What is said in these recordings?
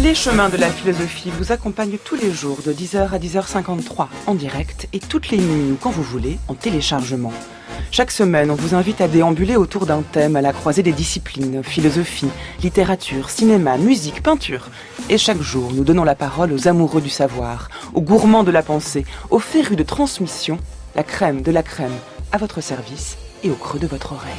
Les chemins de la philosophie vous accompagnent tous les jours de 10h à 10h53 en direct et toutes les nuits ou quand vous voulez en téléchargement. Chaque semaine, on vous invite à déambuler autour d'un thème à la croisée des disciplines, philosophie, littérature, cinéma, musique, peinture. Et chaque jour, nous donnons la parole aux amoureux du savoir, aux gourmands de la pensée, aux férus de transmission, la crème de la crème, à votre service et au creux de votre oreille.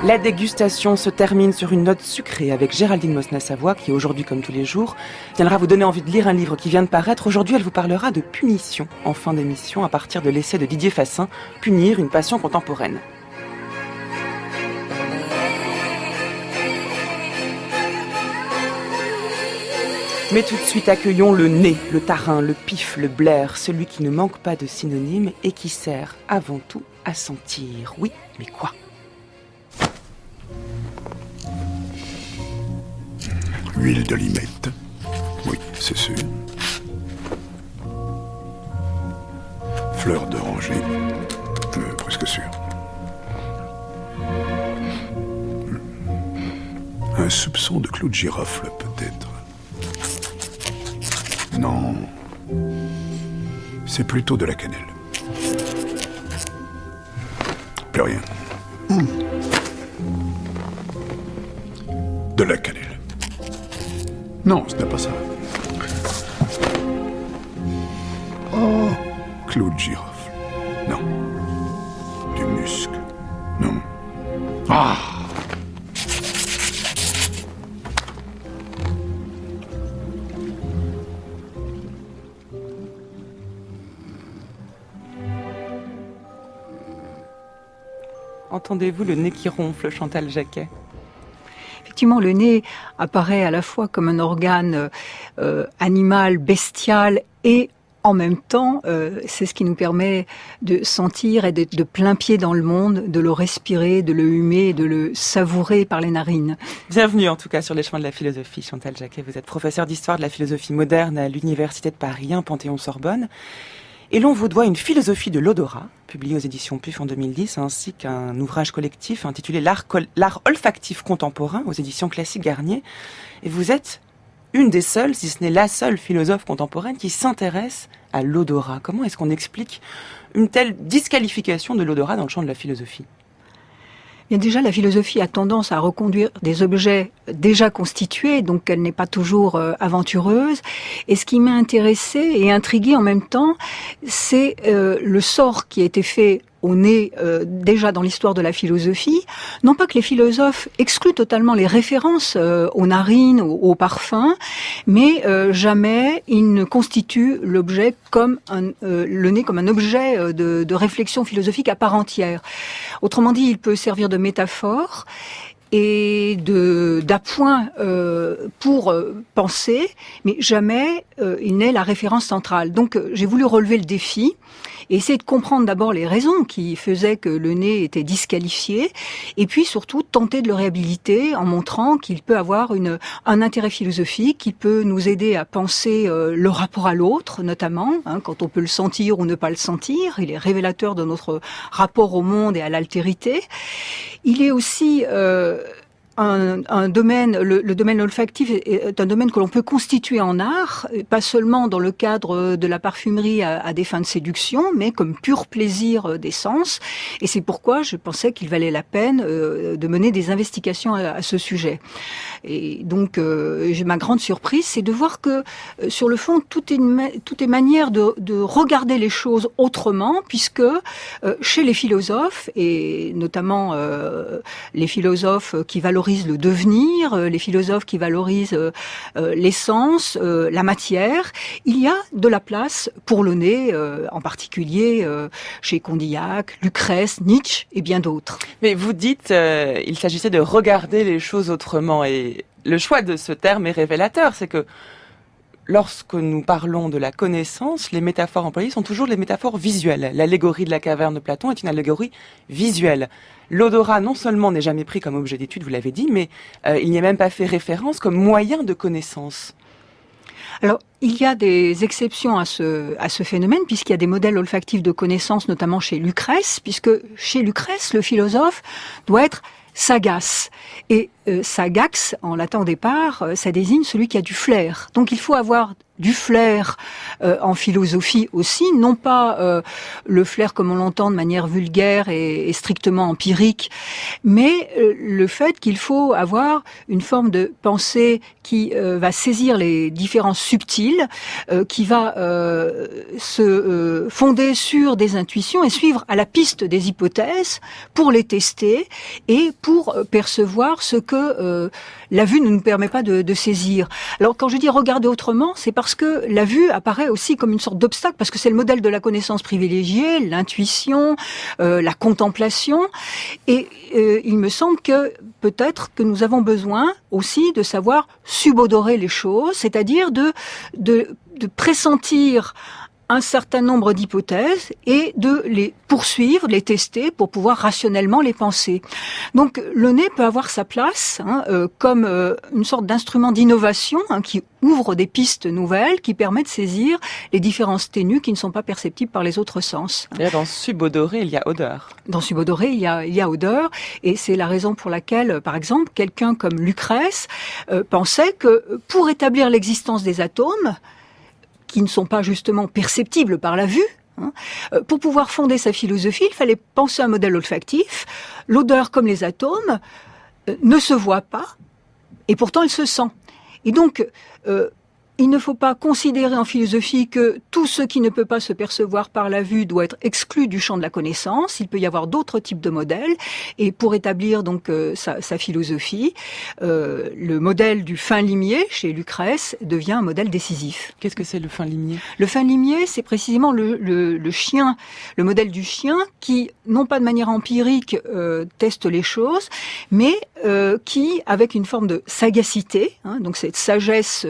La dégustation se termine sur une note sucrée avec Géraldine Mosna-Savoie qui aujourd'hui, comme tous les jours, viendra vous donner envie de lire un livre qui vient de paraître. Aujourd'hui, elle vous parlera de punition en fin d'émission à partir de l'essai de Didier Fassin, Punir, une passion contemporaine. Mais tout de suite, accueillons le nez, le tarin, le pif, le blaire, celui qui ne manque pas de synonymes et qui sert avant tout à sentir. Oui, mais quoi ? Huile de limette. Oui, c'est sûr. Fleur d'oranger. Presque sûr. Un soupçon de clou de girofle, peut-être. Non. C'est plutôt de la cannelle. Plus rien. De la cannelle. Non, ce n'est pas ça. Oh, clou de girofle. Non. Du musc. Non. Ah! Entendez-vous le nez qui ronfle, Chantal Jacquet ? Effectivement, le nez apparaît à la fois comme un organe animal, bestial et en même temps, c'est ce qui nous permet de sentir et d'être de plein pied dans le monde, de le respirer, de le humer, de le savourer par les narines. Bienvenue en tout cas sur les chemins de la philosophie. Chantal Jacquet, vous êtes professeure d'histoire de la philosophie moderne à l'Université de Paris 1, Panthéon-Sorbonne. Et l'on vous doit une philosophie de l'odorat, publiée aux éditions PUF en 2010, ainsi qu'un ouvrage collectif intitulé L'art olfactif contemporain aux éditions Classique Garnier. Et vous êtes une des seules, si ce n'est la seule philosophe contemporaine qui s'intéresse à l'odorat. Comment est-ce qu'on explique une telle disqualification de l'odorat dans le champ de la philosophie ? Bien déjà, la philosophie a tendance à reconduire des objets déjà constitués, donc elle n'est pas toujours aventureuse. Et ce qui m'a intéressée et intriguée en même temps, c'est le sort qui a été fait au nez déjà dans l'histoire de la philosophie. Non pas que les philosophes excluent totalement les références aux narines, aux parfums, mais jamais ils ne constituent l'objet comme le nez comme un objet de réflexion philosophique à part entière. Autrement dit, il peut servir de métaphore et d'appoint pour penser, mais jamais il n'est la référence centrale. Donc j'ai voulu relever le défi et essayer de comprendre d'abord les raisons qui faisaient que le nez était disqualifié, et puis surtout tenter de le réhabiliter en montrant qu'il peut avoir un intérêt philosophique, qu'il peut nous aider à penser le rapport à l'autre, notamment, quand on peut le sentir ou ne pas le sentir. Il est révélateur de notre rapport au monde et à l'altérité. Il est aussi un domaine, le domaine olfactif est un domaine que l'on peut constituer en art, pas seulement dans le cadre de la parfumerie à des fins de séduction, mais comme pur plaisir des sens. Et c'est pourquoi je pensais qu'il valait la peine de mener des investigations à ce sujet. Et donc, ma grande surprise, c'est de voir que, sur le fond, tout est manière de regarder les choses autrement, puisque chez les philosophes, et notamment les philosophes qui valorisent le devenir, les philosophes qui valorisent l'essence, la matière, il y a de la place pour le nez, en particulier chez Condillac, Lucrèce, Nietzsche et bien d'autres. Mais vous dites, il s'agissait de regarder les choses autrement, et le choix de ce terme est révélateur, c'est que lorsque nous parlons de la connaissance, les métaphores employées sont toujours les métaphores visuelles. L'allégorie de la caverne de Platon est une allégorie visuelle. L'odorat, non seulement n'est jamais pris comme objet d'étude, vous l'avez dit, mais il n'y est même pas fait référence comme moyen de connaissance. Alors, il y a des exceptions à ce phénomène, puisqu'il y a des modèles olfactifs de connaissance, notamment chez Lucrèce, puisque chez Lucrèce, le philosophe doit être sagace. Et sagax, en latin au départ, ça désigne celui qui a du flair. Donc il faut avoir du flair en philosophie aussi, non pas le flair comme on l'entend de manière vulgaire et strictement empirique, mais le fait qu'il faut avoir une forme de pensée qui va saisir les différences subtiles, qui va se fonder sur des intuitions et suivre à la piste des hypothèses pour les tester et pour percevoir ce que la vue ne nous permet pas de saisir. Alors quand je dis regarder autrement, c'est parce que la vue apparaît aussi comme une sorte d'obstacle, parce que c'est le modèle de la connaissance privilégiée, l'intuition, la contemplation. Et il me semble que peut-être que nous avons besoin aussi de savoir subodorer les choses, c'est-à-dire de pressentir un certain nombre d'hypothèses et de les poursuivre, de les tester pour pouvoir rationnellement les penser. Donc le nez peut avoir sa place comme une sorte d'instrument d'innovation qui ouvre des pistes nouvelles, qui permet de saisir les différences ténues qui ne sont pas perceptibles par les autres sens. D'ailleurs, dans subodorer, il y a odeur. Dans subodorer, il y a odeur, et c'est la raison pour laquelle, par exemple, quelqu'un comme Lucrèce pensait que pour établir l'existence des atomes, qui ne sont pas justement perceptibles par la vue, pour pouvoir fonder sa philosophie, il fallait penser un modèle olfactif. L'odeur, comme les atomes, ne se voit pas, et pourtant elle se sent. Et donc, il ne faut pas considérer en philosophie que tout ce qui ne peut pas se percevoir par la vue doit être exclu du champ de la connaissance. Il peut y avoir d'autres types de modèles. Et pour établir donc sa philosophie, le modèle du fin limier chez Lucrèce devient un modèle décisif. Qu'est-ce que c'est le fin limier ? Le fin limier, c'est précisément le chien, le modèle du chien qui, non pas de manière empirique, teste les choses, mais qui, avec une forme de sagacité, donc cette sagesse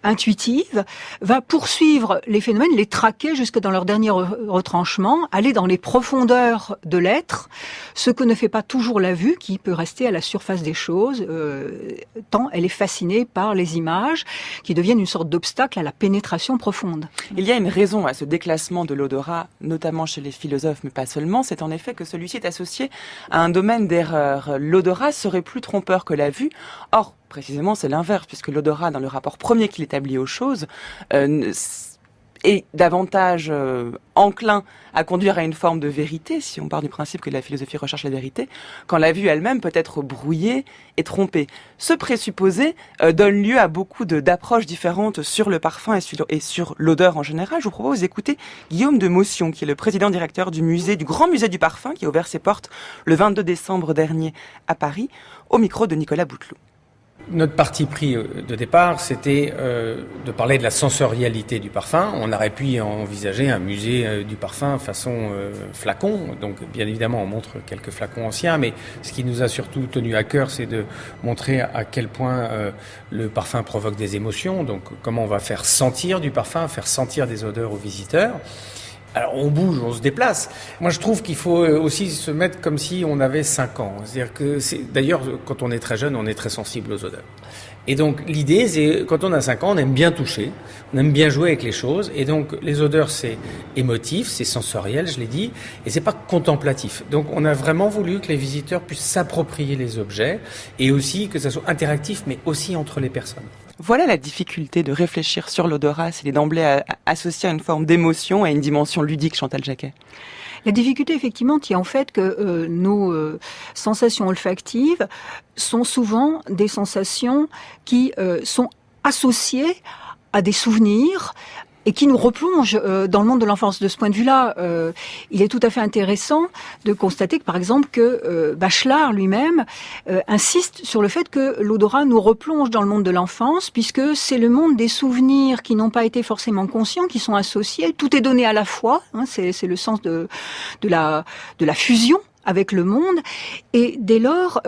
intuitive, va poursuivre les phénomènes, les traquer jusque dans leur dernier retranchement, aller dans les profondeurs de l'être, ce que ne fait pas toujours la vue, qui peut rester à la surface des choses, tant elle est fascinée par les images, qui deviennent une sorte d'obstacle à la pénétration profonde. Il y a une raison à ce déclassement de l'odorat, notamment chez les philosophes, mais pas seulement, c'est en effet que celui-ci est associé à un domaine d'erreur. L'odorat serait plus trompeur que la vue. Or, précisément, c'est l'inverse, puisque l'odorat, dans le rapport premier qu'il établit aux choses, est davantage enclin à conduire à une forme de vérité, si on part du principe que la philosophie recherche la vérité, quand la vue elle-même peut être brouillée et trompée. Ce présupposé donne lieu à beaucoup d'approches différentes sur le parfum et sur l'odeur en général. Je vous propose d'écouter Guillaume de Motion, qui est le président directeur du Grand Musée du Parfum, qui a ouvert ses portes le 22 décembre dernier à Paris, au micro de Nicolas Bouteloup. Notre parti pris de départ, c'était de parler de la sensorialité du parfum. On aurait pu envisager un musée du parfum façon flacon. Donc, bien évidemment, on montre quelques flacons anciens, mais ce qui nous a surtout tenu à cœur, c'est de montrer à quel point le parfum provoque des émotions. Donc, comment on va faire sentir du parfum, faire sentir des odeurs aux visiteurs. Alors on bouge, on se déplace. Moi je trouve qu'il faut aussi se mettre comme si on avait 5 ans. C'est-à-dire que d'ailleurs quand on est très jeune, on est très sensible aux odeurs. Et donc l'idée c'est quand on a 5 ans, on aime bien toucher, on aime bien jouer avec les choses. Et donc les odeurs c'est émotif, c'est sensoriel, je l'ai dit, et c'est pas contemplatif. Donc on a vraiment voulu que les visiteurs puissent s'approprier les objets et aussi que ça soit interactif, mais aussi entre les personnes. Voilà la difficulté de réfléchir sur l'odorat, c'est d'emblée associé à une forme d'émotion, à une dimension ludique, Chantal Jacquet. La difficulté, effectivement, tient en fait que nos sensations olfactives sont souvent des sensations qui sont associées à des souvenirs, et qui nous replonge dans le monde de l'enfance. De ce point de vue-là, il est tout à fait intéressant de constater que, par exemple, que Bachelard lui-même insiste sur le fait que l'odorat nous replonge dans le monde de l'enfance, puisque c'est le monde des souvenirs qui n'ont pas été forcément conscients, qui sont associés. Tout est donné à la fois. C'est le sens de la fusion avec le monde. Et dès lors,